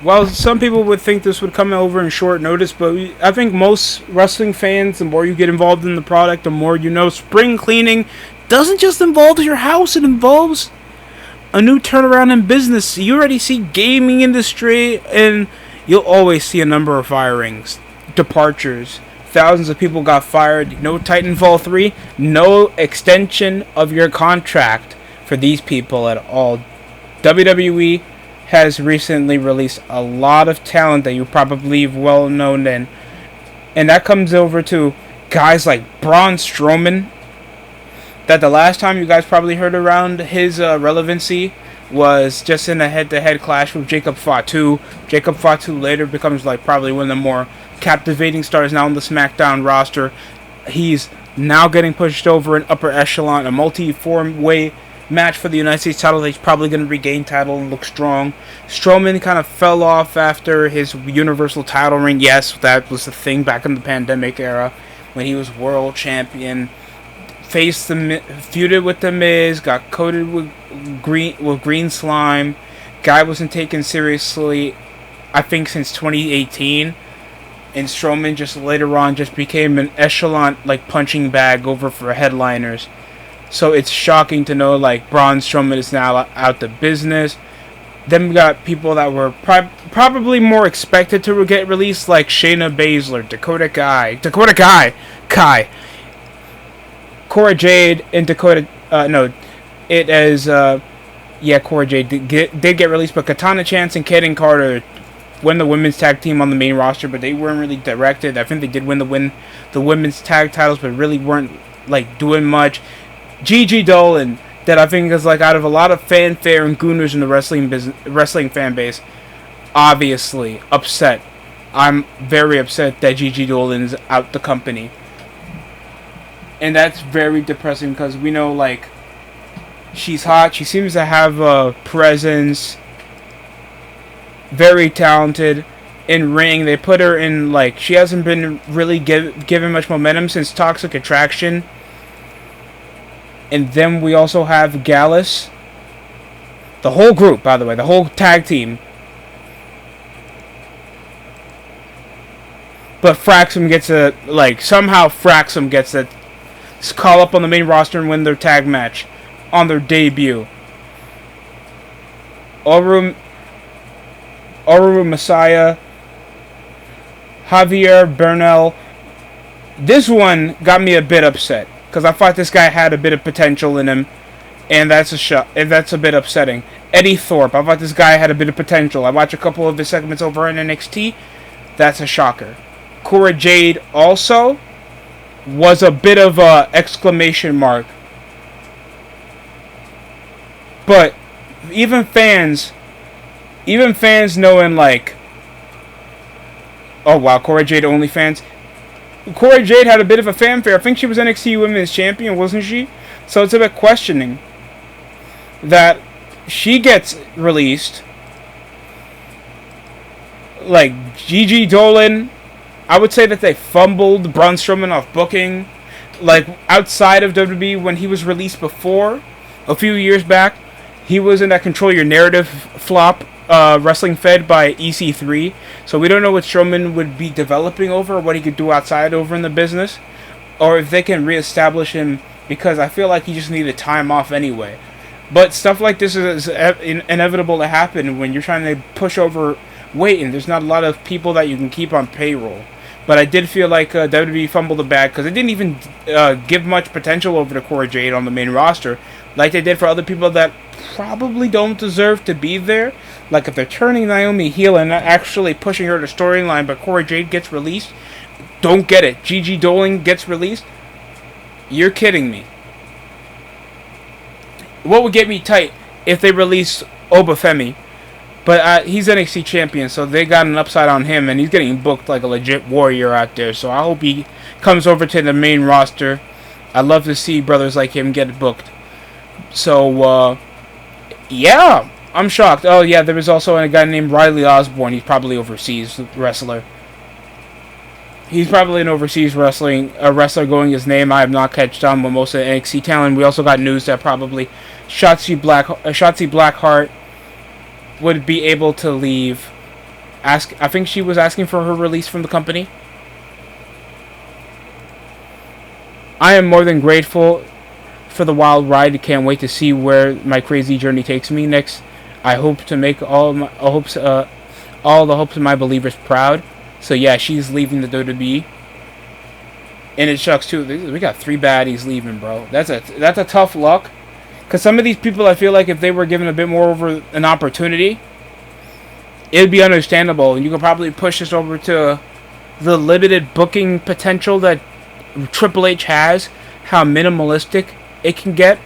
Well, some people would think this would come over in short notice, but I think most wrestling fans, the more you get involved in the product, the more you know. Spring cleaning doesn't just involve your house; it involves a new turnaround in business. You already see gaming industry, and you'll always see a number of firings, departures. Thousands of people got fired. No Titanfall 3, no extension of your contract for these people at all. WWE has recently released a lot of talent that you probably well known in, and that comes over to guys like Braun Strowman. That the last time you guys probably heard around his relevancy was just in a head-to-head clash with Jacob Fatu. Jacob Fatu later becomes like probably one of the more captivating stars now on the SmackDown roster. He's now getting pushed over an upper echelon, a multi-four-way match for the United States title. He's probably going to regain title and look strong. Strowman kind of fell off after his Universal title reign. Yes, that was the thing back in the pandemic era when he was world champion. Feuded with the Miz, got coated with green slime. Guy wasn't taken seriously, I think, since 2018. And Strowman just later on just became an echelon like punching bag over for headliners. So it's shocking to know like Braun Strowman is now out the business. Then we got people that were probably more expected to get released, like Shayna Baszler, Kai, Cora Jade, and Cora Jade did get released, but Katana Chance and Kaden Carter win the women's tag team on the main roster, but they weren't really directed. I think they did win the women's tag titles, but really weren't like doing much. Gigi Dolan, that I think is like out of a lot of fanfare and gooners in the wrestling fan base, obviously upset. I'm very upset that Gigi Dolan's out the company, and that's very depressing because we know like she's hot. She seems to have a presence. Very talented in ring. They put her in like she hasn't been really given much momentum since Toxic Attraction. And then we also have Gallus. The whole group, by the way, the whole tag team. But Fraxum gets somehow Fraxum gets a call up on the main roster and win their tag match on their debut. Oru Messiah, Javier Bernal. This one got me a bit upset because I thought this guy had a bit of potential in him, and that's a bit upsetting. Eddie Thorpe, I thought this guy had a bit of potential. I watched a couple of his segments over on NXT. That's a shocker. Cora Jade also was a bit of a exclamation mark, but even fans knowing like, oh wow, Cora Jade OnlyFans. Cora Jade had a bit of a fanfare. I think she was NXT Women's Champion, wasn't she? So it's a bit questioning that she gets released. Like Gigi Dolan, I would say that they fumbled Braun Strowman off booking. Like outside of WWE, when he was released before, a few years back, he was in that Control Your Narrative flop. Wrestling fed by EC3, so we don't know what Strowman would be developing over, or what he could do outside over in the business, or if they can reestablish him, because I feel like he just needed time off anyway. But stuff like this is inevitable to happen when you're trying to push over weight, and there's not a lot of people that you can keep on payroll. But I did feel like WWE fumbled the bag, because they didn't even give much potential over to Cora Jade on the main roster, like they did for other people that probably don't deserve to be there. Like if they're turning Naomi heel and not actually pushing her to storyline, but Cora Jade gets released, don't get it. Gigi Dolan gets released? You're kidding me. What would get me tight if they release Obafemi? But he's NXT champion, so they got an upside on him, and he's getting booked like a legit warrior out there. So I hope he comes over to the main roster. I'd love to see brothers like him get booked. So, yeah, I'm shocked. Oh, yeah, there was also a guy named Riley Osborne. He's probably overseas wrestler. He's probably an overseas wrestler going his name. I have not catched on with most of the NXT talent. We also got news that probably Shotzi Blackheart would be able to leave I think she was asking for her release from the company. I am more than grateful for the wild ride. Can't wait to see where my crazy journey takes me next. I hope to make all the hopes of my believers proud. So yeah, she's leaving the WWE, and it sucks too. We got 3 baddies leaving, bro. That's a tough luck. Cause some of these people, I feel like if they were given a bit more over an opportunity, it would be understandable, and you could probably push this over to the limited booking potential that Triple H has, how minimalistic it can get,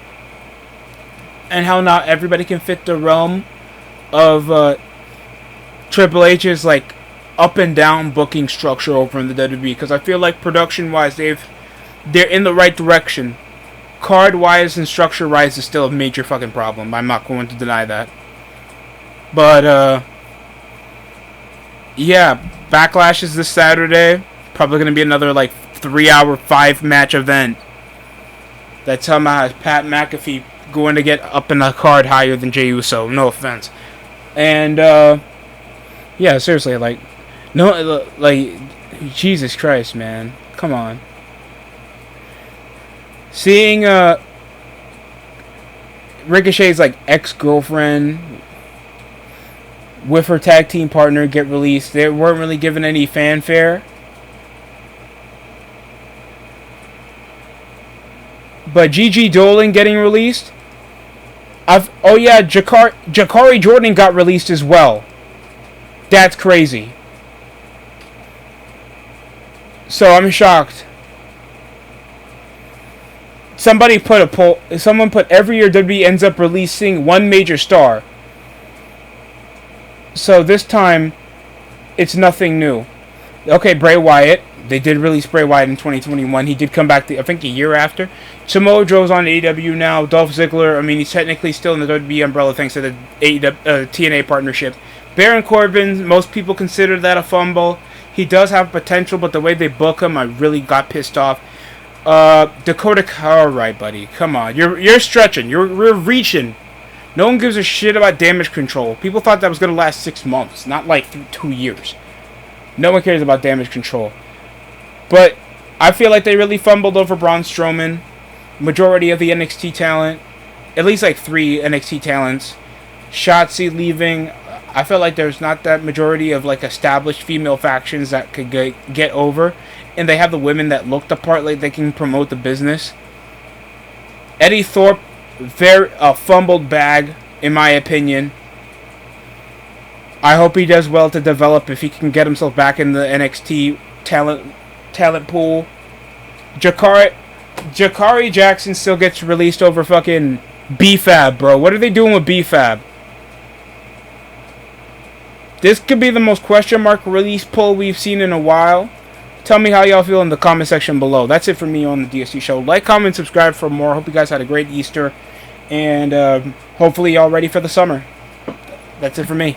and how not everybody can fit the realm of Triple H's like up and down booking structure over in the WWE. Because I feel like production wise, they're in the right direction. Card wise and structure wise is still a major fucking problem. I'm not going to deny that. But yeah, Backlash is this Saturday. Probably going to be another like 3-hour 5-match event that somehow has Pat McAfee going to get up in the card higher than Jey Uso. No offense. And yeah, seriously, like, no, like, Jesus Christ, man, come on. Seeing Ricochet's like ex-girlfriend with her tag team partner get released, they weren't really given any fanfare. But Gigi Dolan getting released. Oh yeah, Jakari Jordan got released as well. That's crazy. So I'm shocked. Someone put every year WWE ends up releasing one major star. So this time, it's nothing new. Okay, Bray Wyatt. They did release Bray Wyatt in 2021. He did come back, I think, a year after. Samoa Joe's on AEW now. Dolph Ziggler, I mean, he's technically still in the WWE umbrella thanks to the TNA partnership. Baron Corbin, most people consider that a fumble. He does have potential, but the way they book him, I really got pissed off. Dakota, all right, buddy, come on. You're stretching. You're reaching. No one gives a shit about Damage Control. People thought that was going to last 6 months, not like 2 years. No one cares about Damage Control. But I feel like they really fumbled over Braun Strowman. Majority of the NXT talent, at least like 3 NXT talents. Shotzi leaving. I feel like there's not that majority of like established female factions that could get over. And they have the women that look the part, like they can promote the business. Eddie Thorpe, a fumbled bag, in my opinion. I hope he does well to develop if he can get himself back in the NXT talent pool. Jakari Jackson still gets released over fucking B-Fab, bro. What are they doing with B-Fab? This could be the most question mark release pull we've seen in a while. Tell me how y'all feel in the comment section below. That's it for me on the DST show. Like, comment, subscribe for more. Hope you guys had a great Easter. And hopefully y'all ready for the summer. That's it for me.